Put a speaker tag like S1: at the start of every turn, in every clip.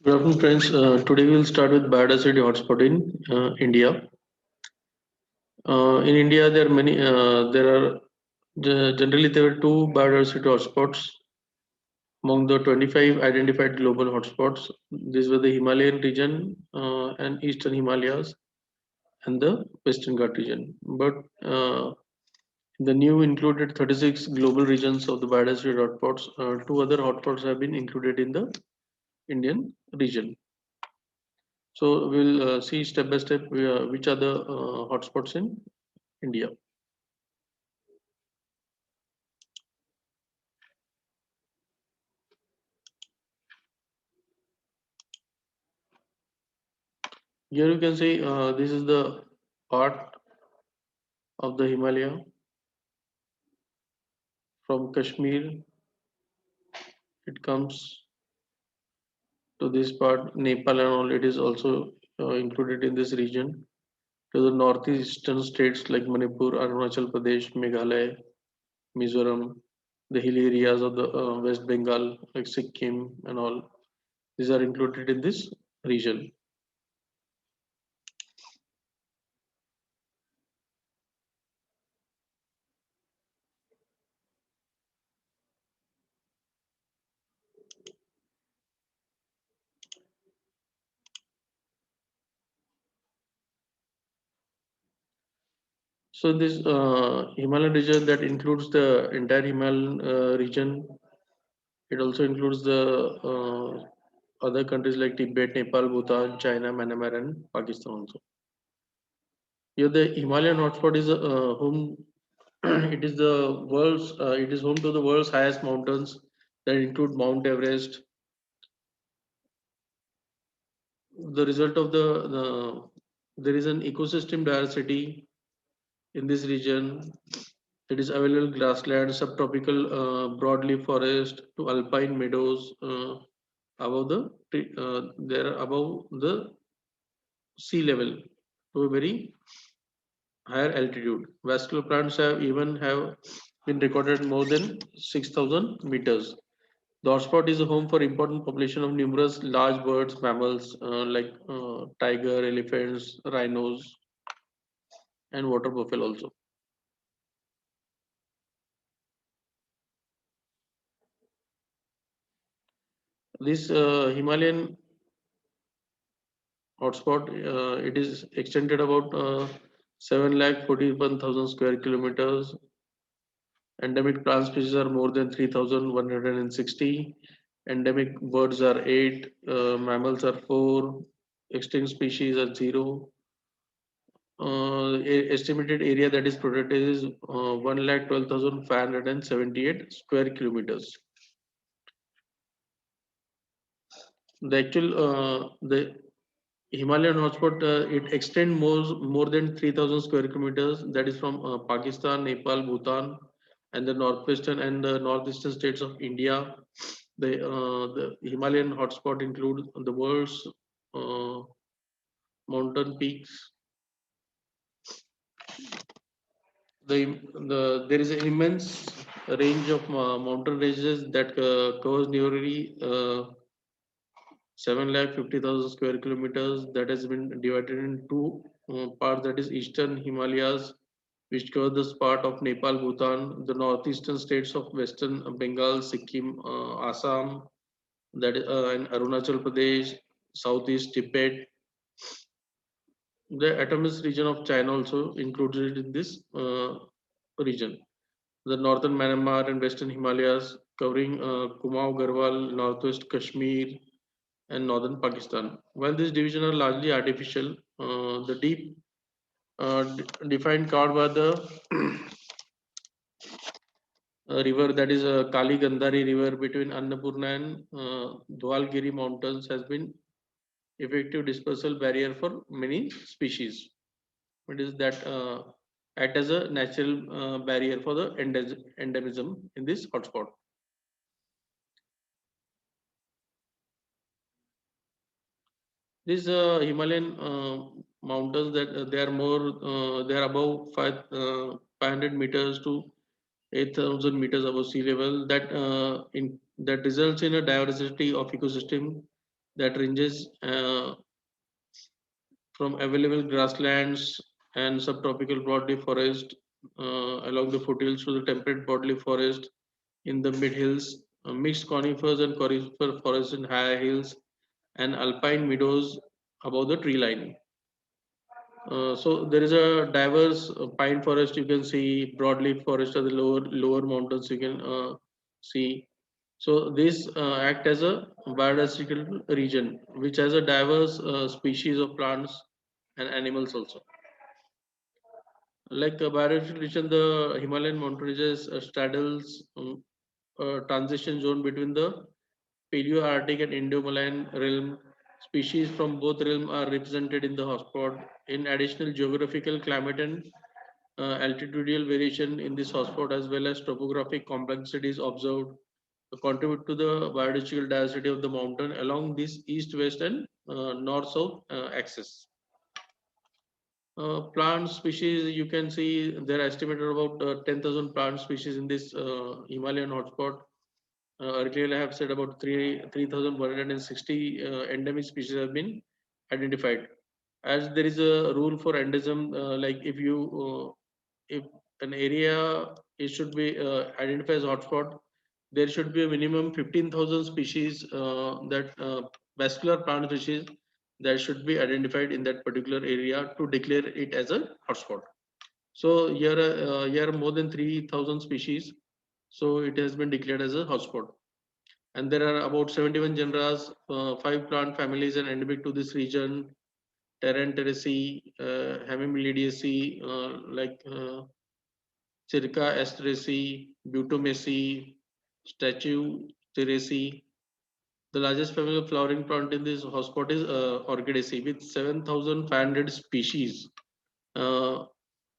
S1: Good afternoon, friends. Today we'll start with biodiversity hotspot in India. In India, there are many. Generally there are two biodiversity hotspots among the 25 identified global hotspots. These were the Himalayan region and Eastern Himalayas and the Western Ghat region. But the new included 36 global regions of the biodiversity hotspots. Two other hotspots have been included in the Indian region. So we'll see step by step which are the hotspots in India. Here you can see this is the part of the Himalaya from Kashmir. It comes to this part, Nepal and all. It is also included in this region. To the northeastern states like Manipur, Arunachal Pradesh, Meghalaya, Mizoram, the hilly areas of the West Bengal, like Sikkim and all. These are included in this region. So this Himalayan region that includes the entire Himalayan region. It also includes the other countries like Tibet, Nepal, Bhutan, China, Myanmar, and Pakistan also. Here, the Himalayan hotspot is home. It is the world's. It is home to the world's highest mountains that include Mount Everest. The result of there is an ecosystem diversity in this region. It is available grassland, subtropical broadleaf forest to alpine meadows above there above the sea level to a very higher altitude. Vascular plants have been recorded more than 6,000 meters. The hotspot is a home for important population of numerous large birds, mammals like tiger, elephants, rhinos, and water buffalo also. This Himalayan hotspot, it is extended about 7,41,000 square kilometers. Endemic plant species are more than 3,160. Endemic birds are 8. Mammals are 4. Extinct species are 0. Estimated area that is protected is 1,12,578 square kilometers. The Himalayan hotspot, it extends more than 3,000 square kilometers. That is from Pakistan, Nepal, Bhutan, and the northwestern and the northeastern states of India. The Himalayan hotspot includes the world's uh, mountain peaks. There is an immense range of mountain ranges that covers nearly 7,50,000 square kilometers. That has been divided in two parts. That is Eastern Himalayas, which cover this part of Nepal, Bhutan, the northeastern states of Western Bengal, Sikkim, Assam, that is, and Arunachal Pradesh, Southeast Tibet. The autonomous region of China also included in this region. The northern Myanmar and western Himalayas, covering Kumaon, Garhwal, northwest Kashmir, and northern Pakistan. While these divisions are largely artificial, the deep defined covered by the river, that is Kali Gandhari river between Annapurna and Dwalgiri mountains, has been effective dispersal barrier for many species. It is that act as a natural barrier for the endemism in this hotspot. These Himalayan mountains, that they are above 500 meters to 8,000 meters above sea level. That results in a diversity of ecosystem that ranges from available grasslands and subtropical broadleaf forest along the foothills to the temperate broadleaf forest in the mid hills, mixed conifers and conifer forests in higher hills, and alpine meadows above the tree line. So there is a diverse pine forest you can see, broadleaf forest are the lower mountains you can see. So these act as a biodiversity region which has a diverse species of plants and animals also. Like biodiversity region, the Himalayan mountain ranges straddles a transition zone between the Paleo-Arctic and Indo-Malayan realm. Species from both realms are represented in the hotspot. In additional geographical climate and altitudinal variation in this hotspot as well as topographic complexities observed contribute to the biological diversity of the mountain along this east-west and north-south axis. Plant species, you can see there are estimated about 10,000 plant species in this Himalayan hotspot. Earlier, I have said about 3,160 endemic species have been identified. As there is a rule for endism, like if an area it should be identified as hotspot, there should be a minimum 15,000 species that vascular plant species that should be identified in that particular area to declare it as a hotspot. So here are more than 3,000 species, so it has been declared as a hotspot. And there are about 71 genera, 5 plant families are endemic to this region. Terranteraceae, Hemimelidaceae, like Circa asteraceae, Butomaceae, Statuaceae. The largest family of flowering plant in this hotspot is Orchidaceae with 7,500 species. Uh,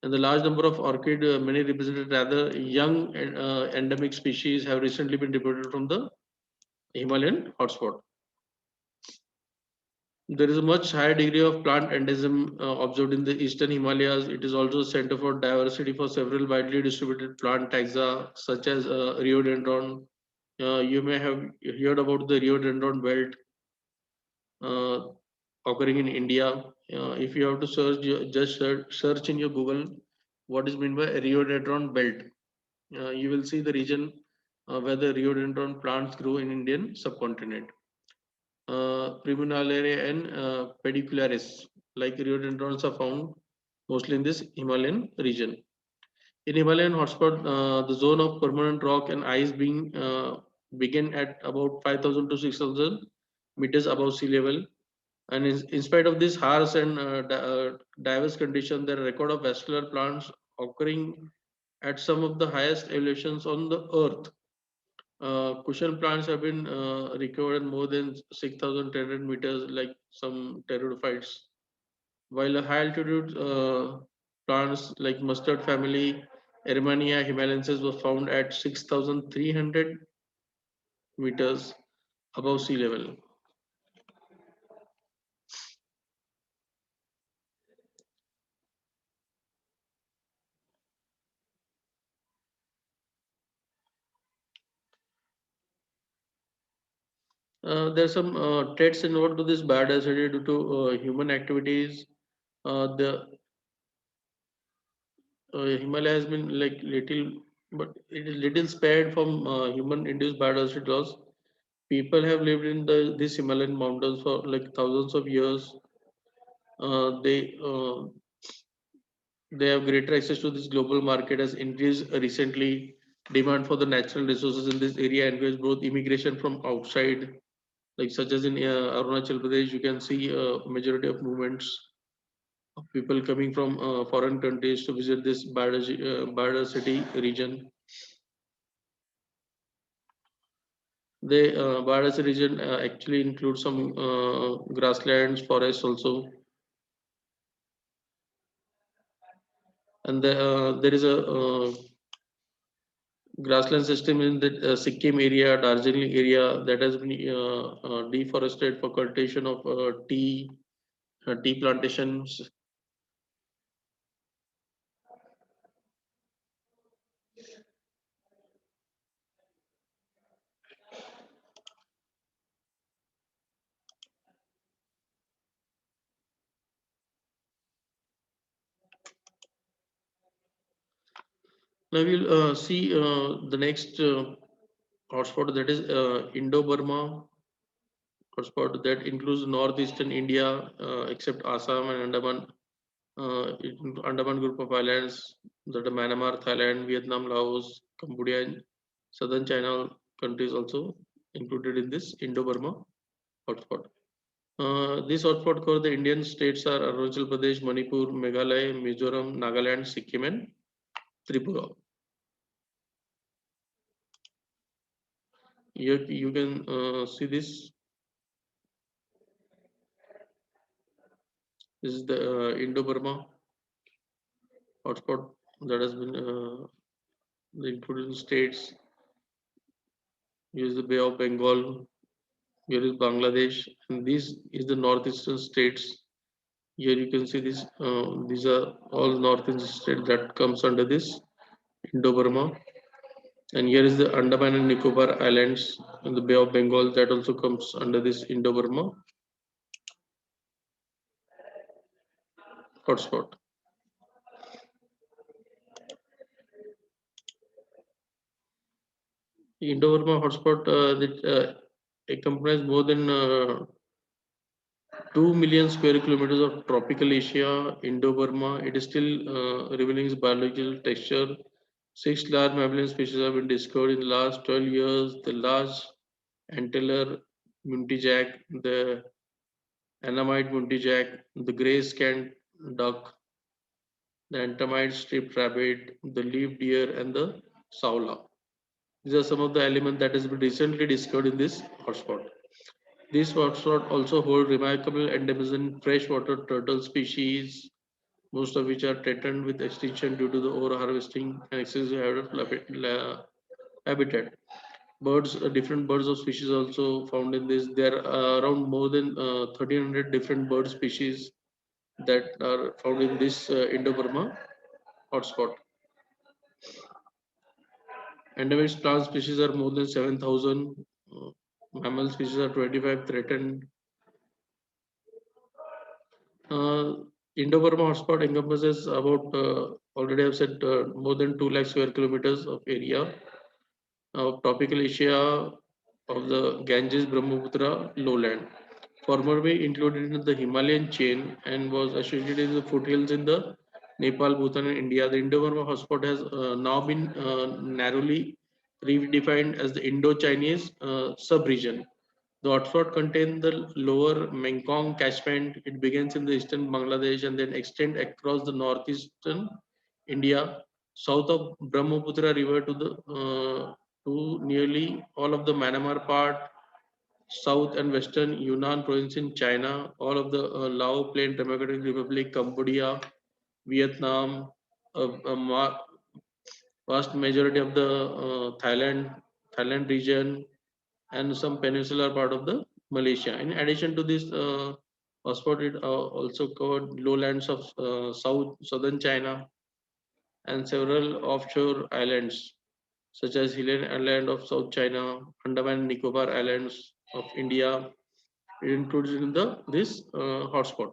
S1: and the large number of orchid, many represented rather young endemic species, have recently been reported from the Himalayan hotspot. There is a much higher degree of plant endism observed in the eastern Himalayas. It is also a center for diversity for several widely distributed plant taxa, such as rhododendron. You may have heard about the rhododendron belt uh, occurring in India. If you have to search, just search in your Google what is meant by rhododendron belt. You will see the region where the rhododendron plants grow in Indian subcontinent. Primunalaria and pedicularis, like rhododendrons, are found mostly in this Himalayan region. In Himalayan hotspot, the zone of permanent rock and ice being begin at about 5,000 to 6,000 meters above sea level. And in spite of this harsh and diverse condition, there are record of vascular plants occurring at some of the highest elevations on the earth. Cushion plants have been recovered more than 6,300 meters, like some pteridophytes, while a high altitude plants like mustard family, Ermania himalensis, was found at 6,300 meters above sea level. There are some threats involved to this biodiversity due to human activities. The Himalaya has been like little, but it is little spared from human-induced biodiversity loss. People have lived in these Himalayan mountains for like thousands of years. They have greater access to this global market has increased recently. Demand for the natural resources in this area encourage both immigration from outside, like such as in Arunachal Pradesh, you can see a majority of movements of people coming from foreign countries to visit this biodiversity region. The biodiversity region actually includes some grasslands, forests also, and there is a grassland system in the Sikkim area, Darjeeling area that has been deforested for cultivation of tea plantations. Now we'll see the next hotspot, that is Indo-Burma hotspot, that includes northeastern India, except Assam and Andaman. Andaman group of islands, that are Myanmar, Thailand, Vietnam, Laos, Cambodia, and southern China countries also included in this Indo-Burma hotspot. This hotspot cover the Indian states are Arunachal Pradesh, Manipur, Meghalaya, Mizoram, Nagaland, Sikkim, and Tripura. You can see this. This is the Indo-Burma hotspot that has been included in states. Here is the Bay of Bengal. Here is Bangladesh, and this is the northeastern states. Here you can see this. These are all northeastern states that comes under this Indo-Burma. And here is the Andaman and Nicobar Islands in the Bay of Bengal, that also comes under this Indo-Burma hotspot. The Indo-Burma hotspot that encompasses more than 2 million square kilometers of tropical Asia, Indo-Burma. It is still revealing its biological texture. 6 large mammalian species have been discovered in the last 12 years. The large antler muntijack, the Annamite muntijack, the gray-scanned duck, the Antamite striped rabbit, the leaf deer, and the saula. These are some of the elements that has been recently discovered in this hotspot. This hotspot also holds remarkable endemism freshwater turtle species, most of which are threatened with extinction due to the overharvesting and excessive habitat. Birds, different birds of species also found in this. There are around more than 1,300 different bird species that are found in this Indo-Burma hotspot. Endemic plant species are more than 7,000. Uh, Mammal species are 25 threatened. Uh, Indo-Burma hotspot encompasses about, already I've said, more than 2 lakh square kilometers of area of tropical Asia of the Ganges Brahmaputra lowland, formerly included in the Himalayan chain and was associated with the foothills in the Nepal, Bhutan, and India. The Indo-Burma hotspot has now been narrowly redefined as the Indo-Chinese sub-region. The hotspot contains the lower Mekong catchment. It begins in the eastern Bangladesh and then extends across the northeastern India, south of Brahmaputra River to nearly all of the Myanmar part, south and western Yunnan province in China, all of the Lao Plain Democratic Republic, Cambodia, Vietnam, vast majority of the Thailand region, and some peninsular part of the Malaysia. In addition to this hotspot, it also covered lowlands of southern China and several offshore islands such as Helen Island of South China, Andaman and Nicobar Islands of India. It includes in the this hotspot.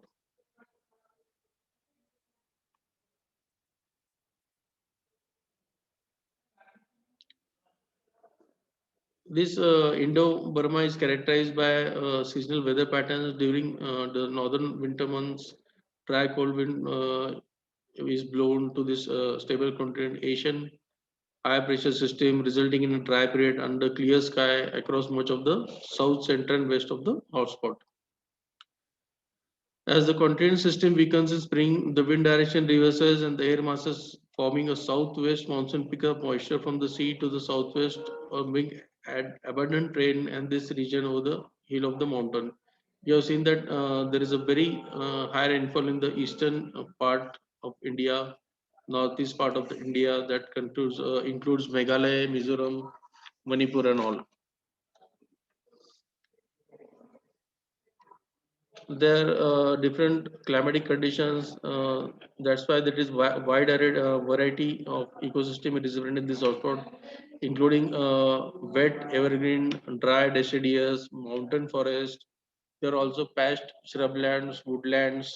S1: This Indo-Burma is characterized by seasonal weather patterns during the northern winter months. Dry cold wind is blown to this stable continent Asian high pressure system, resulting in a dry period under clear sky across much of the south, central, and west of the hotspot. As the continental system weakens in spring, the wind direction reverses and the air masses forming a southwest monsoon pick up moisture from the sea to the southwest or bring abundant rain and this region over the hill of the mountain. You have seen that there is a very high rainfall in the eastern part of India, northeast part of the India that includes Meghalaya, Mizoram, Manipur and all. There are different climatic conditions. That's why there is wide array variety of ecosystem is present in this hotspot, including wet evergreen, dry deciduous, mountain forest. There are also patched shrublands, woodlands,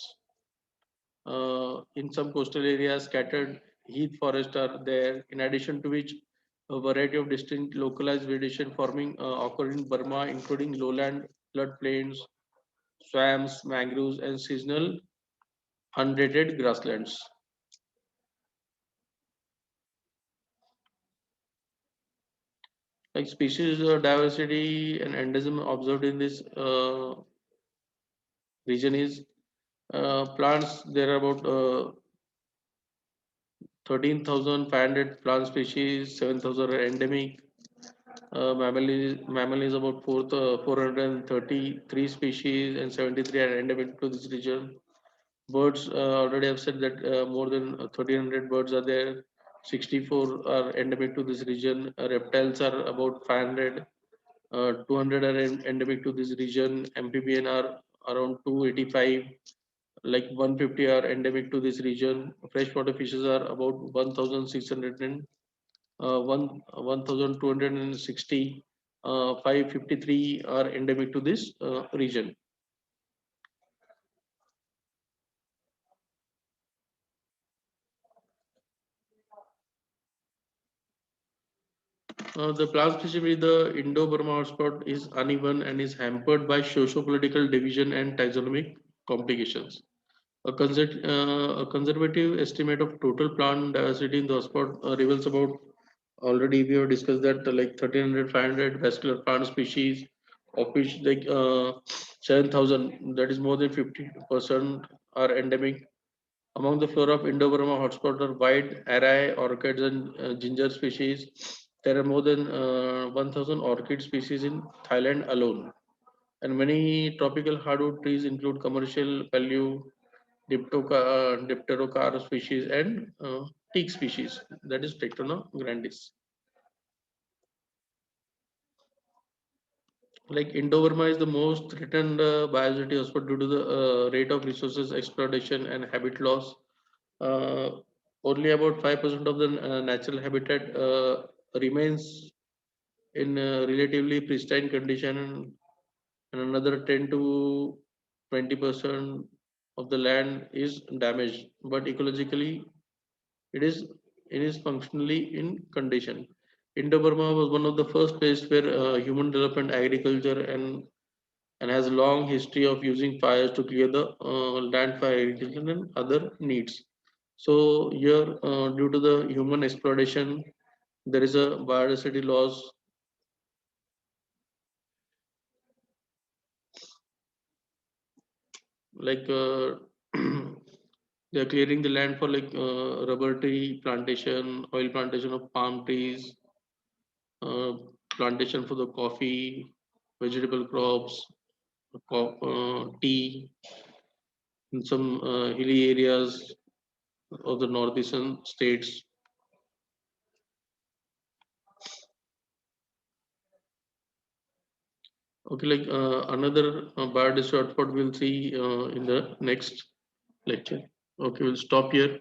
S1: in some coastal areas, scattered heath forests are there. In addition to which, a variety of distinct localized vegetation forming occur in Burma, including lowland floodplains, swamps, mangroves, and seasonal unrated grasslands. Like species diversity and endemism observed in this region is plants. There are about 13,500 plant species, 7,000 are endemic. Mammal is about 433 species and 73 are endemic to this region. Birds, already I've said that more than 1,300 birds are there. 64 are endemic to this region. Reptiles are about 500. 200 are endemic to this region. Amphibian are around 285. Like 150 are endemic to this region. Freshwater fishes are about 1,600 and 1,260. 553 are endemic to this region. The plant specifically the Indo-Burma hotspot is uneven and is hampered by socio-political division and taxonomic complications. A conservative estimate of total plant diversity in the hotspot reveals about, already we have discussed that, like 1,300, 500 vascular plant species, of which like 7,000, that is more than 50% are endemic. Among the flora of Indo-Burma hotspot are wide array orchids and ginger species. There are more than 1,000 orchid species in Thailand alone. And many tropical hardwood trees include commercial value, Dipterocarp species and teak species, that is Tectona grandis. Like Indo-Burma is the most threatened biodiversity hotspot due to the rate of resources exploitation and habitat loss. Uh, Only about 5% of the natural habitat remains in relatively pristine condition, and another 10 to 20% of the land is damaged. But ecologically, it is it is functionally in condition. Indo-Burma was one of the first places where human development agriculture and has a long history of using fires to clear the land for irrigation and other needs. So here, due to the human exploitation, there is a biodiversity loss. Like they are clearing the land for like rubber tree plantation, oil plantation of palm trees, uh, plantation for the coffee, vegetable crops, tea in some hilly areas of the northeastern states. Okay, like another biodiversity hotspot we'll see in the next lecture. Okay, we'll stop here.